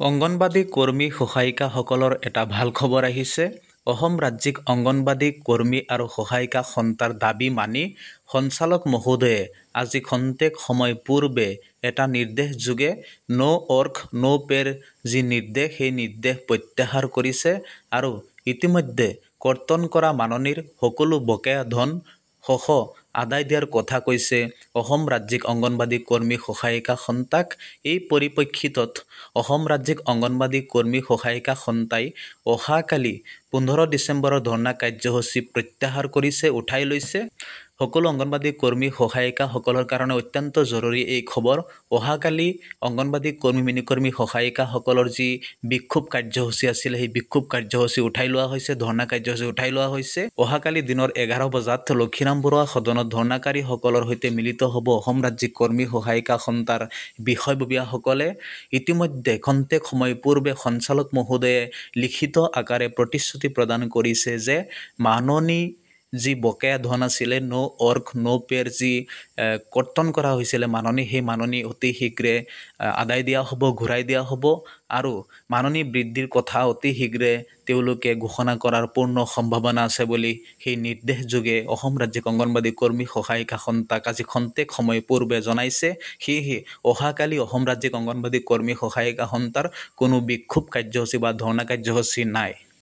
অংগনবাদী কৰ্মী সহায়িকাসকলৰ এটা ভাল খবৰ আহিছে। অসম ৰাজ্যিক অংগনবাদী কৰ্মী আৰু সহায়িকা সন্থাৰ দাবী মানি সঞ্চালক মহোদয়ে আজি খন্তেক সময় পূৰ্বে এটা নিৰ্দেশ যোগে নো ৱৰ্ক নো পে'ৰ যি নিৰ্দেশ সেই নিৰ্দেশ প্ৰত্যাহাৰ কৰিছে আৰু ইতিমধ্যে কৰ্তন কৰা মাননীৰ সকলো বকেয়া ধন সহ আদায় দিয়াৰ কথা কৈছে অসম ৰাজ্যিক অংগনবাদী কৰ্মী সহায়িকা সন্থাক। এই পৰিপ্ৰেক্ষিতত অসম ৰাজ্যিক অংগনবাদী কৰ্মী সহায়িকা সন্থাই অহাকালি 15 ডিচেম্বৰৰ ধৰ্ণা কাৰ্যসূচী প্ৰত্যাহাৰ কৰিছে, উঠাই লৈছে। সকলো অংগনবাদী কৰ্মী সহায়িকাসকলৰ কাৰণে অত্যন্ত জৰুৰী এই খবৰ। অহাকালি অংগনবাদী কৰ্মী মিনিকৰ্মী সহায়িকাসকলৰ যি বিক্ষোভ কাৰ্যসূচী আছিলে সেই বিক্ষোভ কাৰ্যসূচী উঠাই লোৱা হৈছে, ধৰ্ণা কাৰ্যসূচী উঠাই লোৱা হৈছে। অহাকালি দিনৰ 11 বজাত লক্ষীৰাম বৰুৱা সদনত ধৰ্ণাকাৰীসকলৰ সৈতে মিলিত হ'ব অসম ৰাজ্যিক কৰ্মী সহায়িকা সন্থাৰ বিষয়ববীয়াসকলে। ইতিমধ্যে খন্তেক সময় পূৰ্বে সঞ্চালক মহোদয়ে লিখিত আকাৰে প্ৰতিশ্ৰুতি প্ৰদান কৰিছে যে মাননী যি বকেয়া ধন আছিলে নো ৱৰ্ক নো পে'ৰ যি কৰ্তন কৰা হৈছিলে মাননী, সেই মাননী অতি শীঘ্ৰে আদায় দিয়া হ'ব, ঘূৰাই দিয়া হ'ব আৰু মাননী বৃদ্ধিৰ কথা অতি শীঘ্ৰে তেওঁলোকে ঘোষণা কৰাৰ পূৰ্ণ সম্ভাৱনা আছে বুলি সেই নিৰ্দেশ যোগে অসম ৰাজ্যিক অংগনবাদী কৰ্মী সহায়িকা সন্থাক আজি খন্তেক সময় পূৰ্বে জনাইছে। সেয়েহে অহাকালি অসম ৰাজ্যিক অংগনবাদী কৰ্মী সহায়িকা সন্থাৰ কোনো বিক্ষোভ কাৰ্যসূচী বা ধৰ্ণা কাৰ্যসূচী নাই।